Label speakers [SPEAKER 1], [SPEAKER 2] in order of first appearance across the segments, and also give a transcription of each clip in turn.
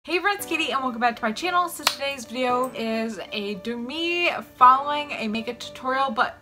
[SPEAKER 1] Hey friends, Katie, and welcome back to my channel. So today's video is me following a makeup tutorial, but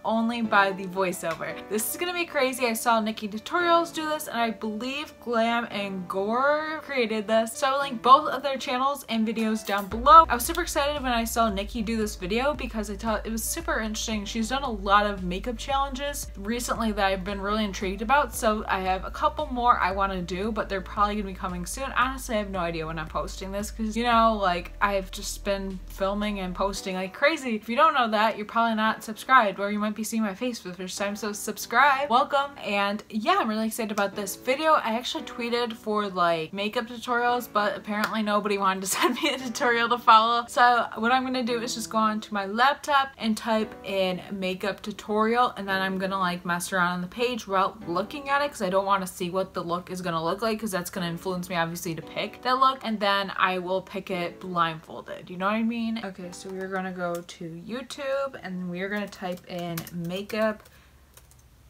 [SPEAKER 1] only by the voiceover. This is gonna be crazy. I saw Nikki Tutorials do this, and I believe Glam and Gore created this. So I'll link both of their channels and videos down below. I was super excited when I saw Nikki do this video because I thought it was super interesting. She's done a lot of makeup challenges recently that I've been really intrigued about. So I have a couple more I want to do, but they're probably gonna be coming soon. Honestly, I have no idea when I'm posting this because, you know, like, I've just been filming and posting like crazy. If you don't know that, you're probably not subscribed, or you might be seeing my face for the first time, so subscribe. Welcome. And yeah, I'm really excited about this video. I actually tweeted for like makeup tutorials, but apparently nobody wanted to send me a tutorial to follow. So what I'm gonna do is just go onto my laptop and type in makeup tutorial, and then I'm gonna like mess around on the page without looking at it because I don't want to see what the look is gonna look like, because that's gonna influence me obviously to pick that look, and then I will pick it blindfolded. You know what I mean? Okay, so we're gonna go to YouTube and we're gonna type in makeup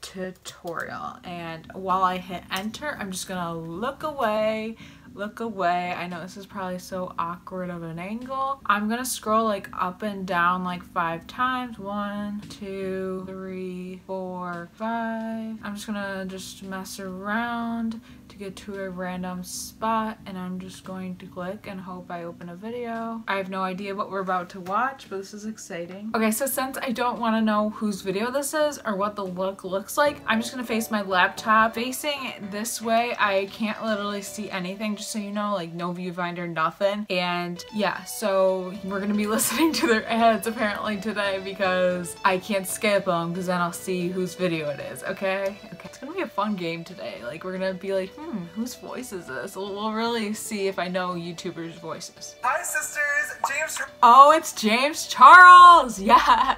[SPEAKER 1] tutorial, and while I hit enter, I'm just gonna look away. I know this is probably so awkward of an angle. I'm gonna scroll like up and down like 5 times. 1, 2, 3, 4, 5. I'm just gonna mess around to get to a random spot, and I'm just going to click and hope I open a video. I have no idea what we're about to watch, but this is exciting. Okay, so since I don't want to know whose video this is or what the look looks like, I'm just gonna face my laptop. Facing this way, I can't literally see anything, just so you know, like no viewfinder, nothing. And yeah, so we're gonna be listening to their ads apparently today because I can't skip them, because then I'll see whose video it is. Okay, it's gonna be a fun game today. Like, we're gonna be like, whose voice is this? We'll really see if I know YouTubers' voices.
[SPEAKER 2] Hi sisters, James.
[SPEAKER 1] Oh, it's James Charles. Yeah.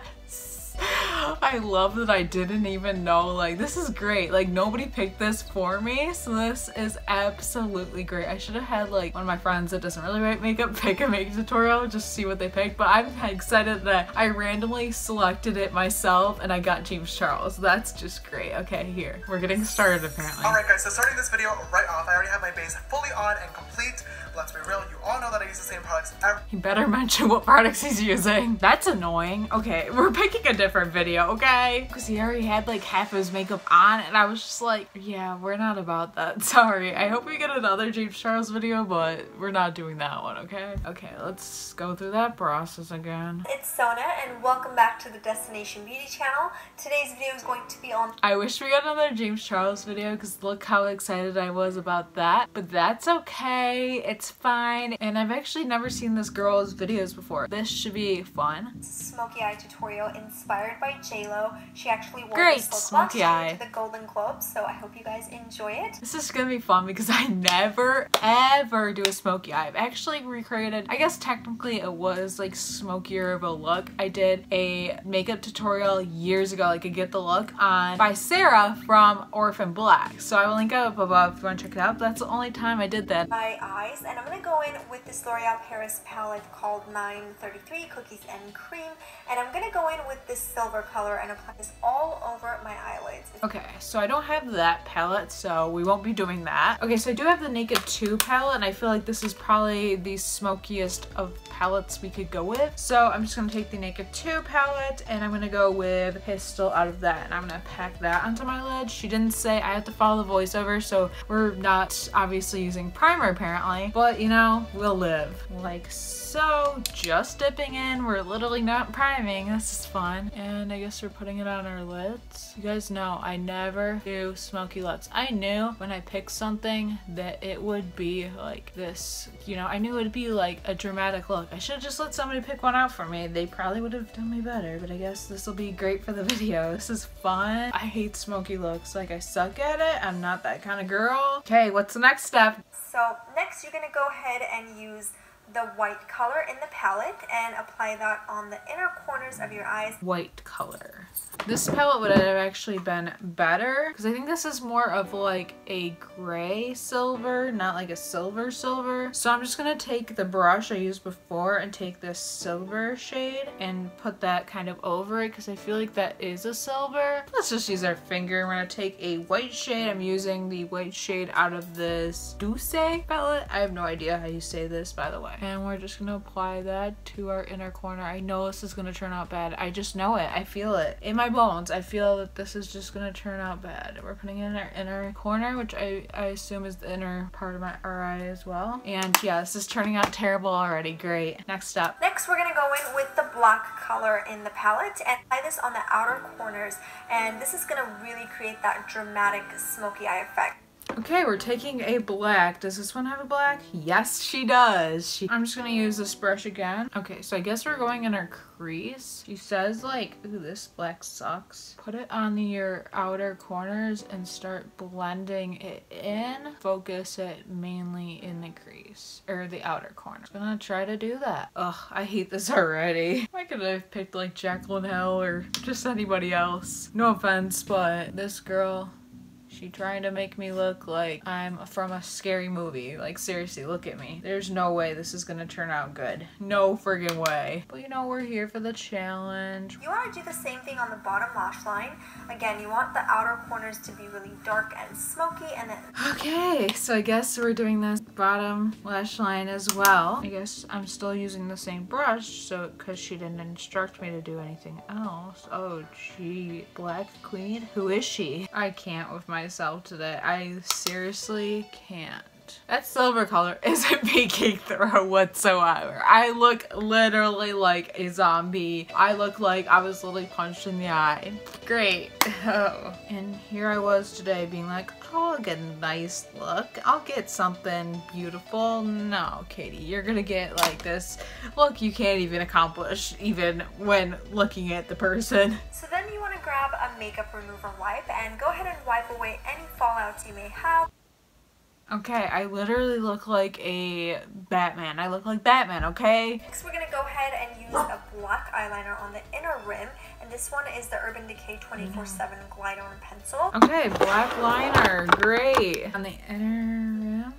[SPEAKER 1] I love that I didn't even know. Like, this is great. Like, nobody picked this for me, so this is absolutely great. I should have had like one of my friends that doesn't really write makeup pick a makeup tutorial just to see what they picked, but I'm excited that I randomly selected it myself and I got James Charles. That's just great. Okay, here, we're getting started apparently.
[SPEAKER 2] Alright guys, so starting this video right off, I already have my base fully on and complete. Let's be real, you all know that I use the same products every—
[SPEAKER 1] He better mention what products he's using. That's annoying. Okay, we're picking a different video, okay? Because he already had like half his makeup on, and I was just like, yeah, we're not about that. Sorry. I hope we get another James Charles video, but we're not doing that one, okay? Okay, let's go through that process again.
[SPEAKER 3] It's Sona, and welcome back to the Destination Beauty channel. Today's video is going to be on—
[SPEAKER 1] I wish we got another James Charles video, because look how excited I was about that. But that's okay. It's fine. And I've actually never seen this girl's videos before. This should be fun.
[SPEAKER 3] It's a smoky eye tutorial inspired by JLo. She actually wore
[SPEAKER 1] Great,
[SPEAKER 3] this look
[SPEAKER 1] smoky eye
[SPEAKER 3] to the Golden Globes, so I hope you guys enjoy it.
[SPEAKER 1] This is gonna be fun because I never ever do a smoky eye. I've actually recreated, I guess technically it was like smokier of a look. I did a makeup tutorial years ago, like a get the look on by Sarah from Orphan Black. So I will link it up above if you want to check it out. That's the only time I did that.
[SPEAKER 3] My eyes, and I'm gonna go in with this L'Oreal Paris palette called 933 Cookies and Cream, and I'm gonna go in with this silver color and apply this all over my eyelids.
[SPEAKER 1] Okay, so I don't have that palette, so we won't be doing that. Okay, so I do have the Naked 2 palette, and I feel like this is probably the smokiest of palettes we could go with. So I'm just gonna take the Naked 2 palette, and I'm gonna go with Pistol out of that, and I'm gonna pack that onto my lid. She didn't say I have to follow the voiceover, so we're not obviously using primer apparently, but you know, we'll live. Like so, just dipping in. We're literally not priming. This is fun. And I guess we're putting it on our lids. You guys know I never do smoky lids. I knew when I picked something that it would be like this. You know, I knew it would be like a dramatic look. I should have just let somebody pick one out for me. They probably would have done me better, but I guess this will be great for the video. This is fun. I hate smoky looks. Like, I suck at it. I'm not that kind of girl. Okay, what's the next step?
[SPEAKER 3] So next you're gonna go ahead and use the white color in the palette and apply that on the inner corners of your eyes.
[SPEAKER 1] White color. This palette would have actually been better because I think this is more of like a gray silver, not like a silver. So I'm just gonna take the brush I used before and take this silver shade and put that kind of over it because I feel like that is a silver. Let's just use our finger. We're gonna take a white shade. I'm using the white shade out of this Douce palette. I have no idea how you say this, by the way. And we're just gonna apply that to our inner corner. I know this is gonna turn out bad. I just know it. I feel it in my bones. I feel that this is just gonna turn out bad. We're putting it in our inner corner, which I assume is the inner part of our eye as well. And yeah, this is turning out terrible already. Great. Next up.
[SPEAKER 3] Next, we're gonna go in with the black color in the palette and apply this on the outer corners. And this is gonna really create that dramatic smoky eye effect.
[SPEAKER 1] Okay, we're taking a black. Does this one have a black? Yes, she does. I'm just gonna use this brush again. Okay, so I guess we're going in our crease. She says like, ooh, this black sucks. Put it on your outer corners and start blending it in. Focus it mainly in the crease, or the outer corner. I'm gonna try to do that. Ugh, I hate this already. Why could I have picked like Jaclyn Hill or just anybody else? No offense, but this girl, she trying to make me look like I'm from a scary movie. Like, seriously, look at me. There's no way this is gonna turn out good. No friggin' way. But you know, we're here for the challenge.
[SPEAKER 3] You want to do the same thing on the bottom lash line. Again, you want the outer corners to be really dark and smoky, and then...
[SPEAKER 1] Okay, so I guess we're doing this bottom lash line as well. I guess I'm still using the same brush, so because she didn't instruct me to do anything else. Oh, gee. Black Queen? Who is she? I can't with myself today. I seriously can't. That silver color isn't peeking through whatsoever. I look literally like a zombie. I look like I was literally punched in the eye. Great. Oh. And here I was today being like, oh, I'll get a nice look. I'll get something beautiful. No, Katie, you're gonna get like this look you can't even accomplish even when looking at the person.
[SPEAKER 3] So then you want to grab a makeup remover wipe and go ahead and wipe away any fallouts you may have.
[SPEAKER 1] Okay, I literally look like a Batman. I look like Batman, okay?
[SPEAKER 3] Next, we're going to go ahead and use a black eyeliner on the inner rim. And this one is the Urban Decay 24/7 Glide On Pencil.
[SPEAKER 1] Okay, black liner. Great. On the inner rim.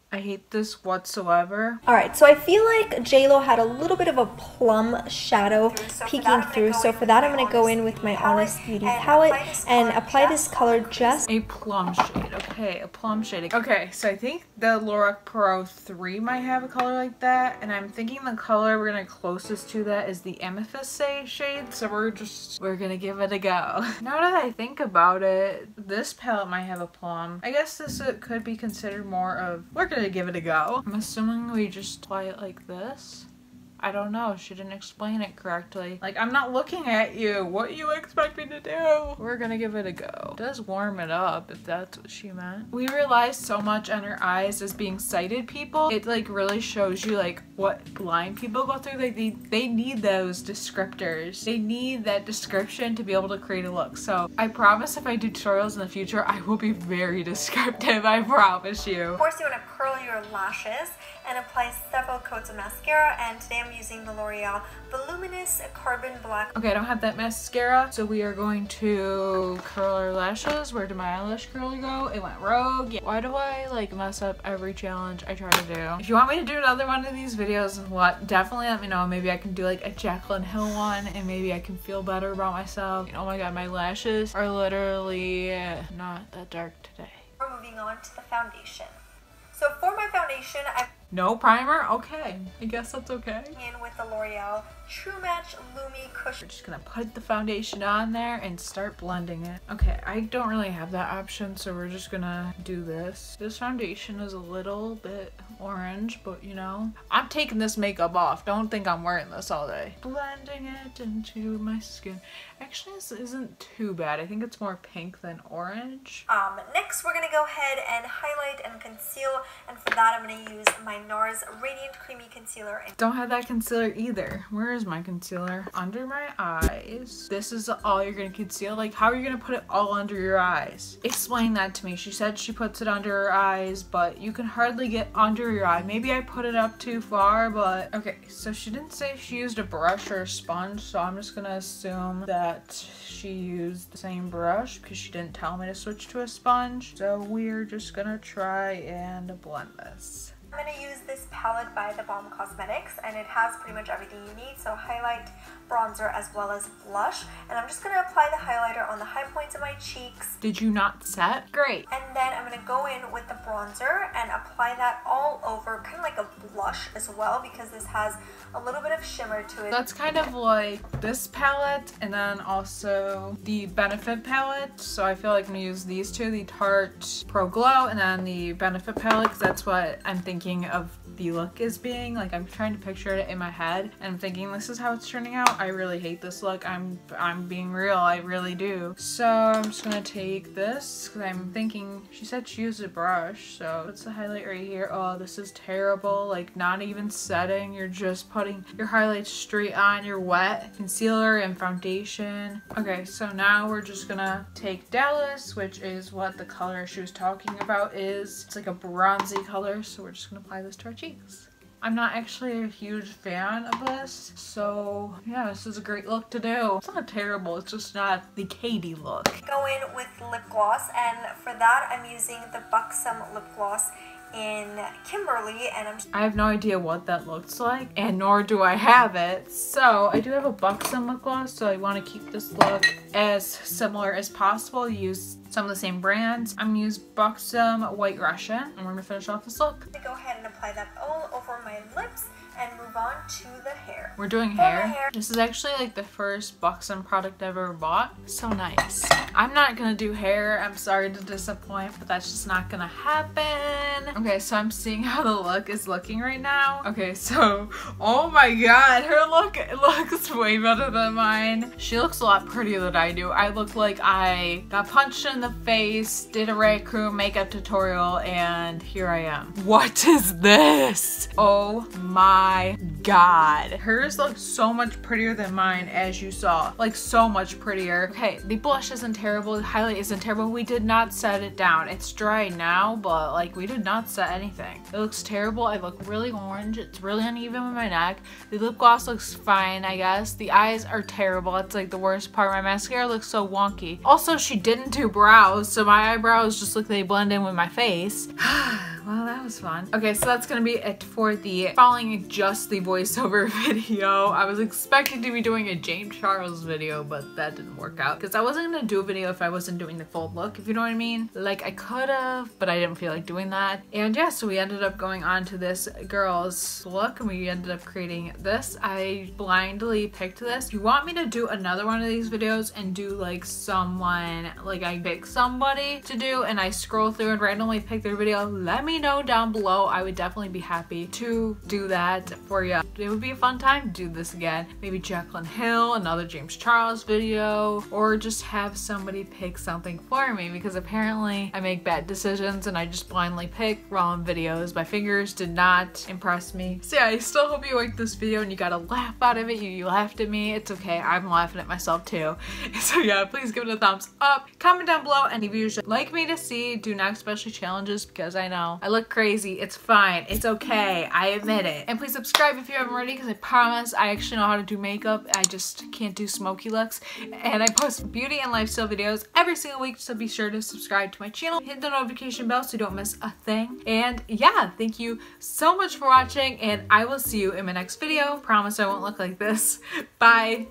[SPEAKER 1] I hate this whatsoever.
[SPEAKER 3] Alright, so I feel like JLo had a little bit of a plum shadow peeking through. So for that, I'm going to go in with my Honest Beauty palette and apply this color just...
[SPEAKER 1] A plum shade. Okay, a plum shade. Okay, so I think the Lorac Pro 3 might have a color like that. And I'm thinking the color we're going to closest to that is the Amethyst shade. So we're going to give it a go. Now that I think about it, this palette might have a plum. I guess this could be considered more of... We're going to give it a go. I'm assuming we just apply it like this. I don't know. She didn't explain it correctly. Like, I'm not looking at you. What do you expect me to do? We're gonna give it a go. It does warm it up, if that's what she meant. We rely so much on our eyes as being sighted people. It, like, really shows you, like, what blind people go through. They need those descriptors. They need that description to be able to create a look. So, I promise if I do tutorials in the future, I will be very descriptive. I promise you.
[SPEAKER 3] Of course, you want to curl your lashes and apply several coats of mascara, and today I'm using the L'Oreal Voluminous Carbon Black.
[SPEAKER 1] Okay, I don't have that mascara, so we are going to curl our lashes. Where did my eyelash curler go? It went rogue. Yeah. Why do I like mess up every challenge I try to do? If you want me to do another one of these videos, definitely let me know. Maybe I can do like a Jaclyn Hill one, and maybe I can feel better about myself. Oh my god, my lashes are literally not that dark today.
[SPEAKER 3] We're moving on to the foundation. So for my foundation, I'm
[SPEAKER 1] no primer? Okay. I guess that's okay.
[SPEAKER 3] in with the L'Oreal True Match Lumi Cushion.
[SPEAKER 1] We're just gonna put the foundation on there and start blending it. Okay, I don't really have that option, so we're just gonna do this. This foundation is a little bit orange, but you know, I'm taking this makeup off. Don't think I'm wearing this all day. Blending it into my skin. Actually, this isn't too bad. I think it's more pink than orange.
[SPEAKER 3] Next, we're gonna go ahead and highlight and conceal, and for that, I'm gonna use my my NARS Radiant Creamy Concealer.
[SPEAKER 1] Don't have that concealer either. Where is my concealer? Under my eyes. This is all you're gonna conceal? Like, how are you gonna put it all under your eyes? Explain that to me. She said she puts it under her eyes, but you can hardly get under your eye. Maybe I put it up too far, but okay. So she didn't say if she used a brush or a sponge, so I'm just gonna assume that she used the same brush because she didn't tell me to switch to a sponge. So we're just gonna try and blend this.
[SPEAKER 3] I'm going to use this palette by The Balm Cosmetics, and it has pretty much everything you need, so highlight, bronzer, as well as blush. And I'm just going to apply the highlighter on the high points of my cheeks.
[SPEAKER 1] Did you not set? Great.
[SPEAKER 3] And then I'm going to go in with the bronzer and apply that all over, kind of like a blush as well, because this has a little bit of shimmer to it.
[SPEAKER 1] That's kind of like this palette and then also the Benefit palette. So I feel like I'm going to use these two, the Tarte Pro Glow and then the Benefit palette, because that's what I'm thinking of the look as being. Like, I'm trying to picture it in my head and I'm thinking this is how it's turning out. I really hate this look. I'm being real. I really do. So I'm just gonna take this because I'm thinking she said she used a brush. So what's the highlight right here? Oh, this is terrible. Like, not even setting. You're just putting your highlights straight on your wet concealer and foundation. Okay, so now we're just gonna take Dallas, which is what the color she was talking about is. It's like a bronzy color, so we're just gonna apply this to our cheeks. I'm not actually a huge fan of this, so yeah, this is a great look to do. It's not terrible, it's just not the Katie look.
[SPEAKER 3] Go in with lip gloss, and for that I'm using the Buxom lip gloss in Kimberly, and
[SPEAKER 1] I have no idea what that looks like, and nor do I have it. So I do have a Buxom lip gloss, so I want to keep this look as similar as possible. Use some of the same brands. I'm gonna use Buxom White Russian, and we're gonna finish off this look.
[SPEAKER 3] Go ahead and apply that all over my lips and move on to the hair.
[SPEAKER 1] We're doing hair. This is actually like the first Buxom product I've ever bought. So nice. I'm not gonna do hair. I'm sorry to disappoint, but that's just not gonna happen. Okay, so I'm seeing how the look is looking right now. Okay, so, oh my god, her look looks way better than mine. She looks a lot prettier than I do. I look like I got punched in the face, did a raccoon makeup tutorial, and here I am. What is this? Oh my god. Hers looks so much prettier than mine, as you saw. Like, so much prettier. Okay, the blush isn't terrible, the highlight isn't terrible. We did not set it down. It's dry now, but like, we did not set anything. It looks terrible. I look really orange. It's really uneven with my neck. The lip gloss looks fine, I guess. The eyes are terrible. It's like the worst part. My mascara looks so wonky. Also, she didn't do brows, so my eyebrows just look like they blend in with my face. Well, that was fun. Okay, so that's gonna be it for the following just the voiceover video. I was expecting to be doing a James Charles video, but that didn't work out because I wasn't gonna do a video if I wasn't doing the full look, if you know what I mean. Like, I could have, but I didn't feel like doing that. And yeah, so we ended up going on to this girl's look and we ended up creating this. I blindly picked this. If you want me to do another one of these videos and do like someone, like I pick somebody to do and I scroll through and randomly pick their video, let me know down below. I would definitely be happy to do that for you. It would be a fun time to do this again. Maybe Jaclyn Hill, another James Charles video, or just have somebody pick something for me because apparently I make bad decisions and I just blindly pick wrong videos. My fingers did not impress me. So yeah, I still hope you liked this video and you got a laugh out of it. You laughed at me. It's okay. I'm laughing at myself too. So yeah, please give it a thumbs up. Comment down below any videos you'd like me to see. Do not especially challenges because I know I look crazy. It's fine. It's okay. I admit it. And please subscribe if you haven't already because I promise I actually know how to do makeup. I just can't do smoky looks. And I post beauty and lifestyle videos every single week, so be sure to subscribe to my channel. Hit the notification bell so you don't miss a thing. And yeah, thank you so much for watching and I will see you in my next video. Promise I won't look like this. Bye.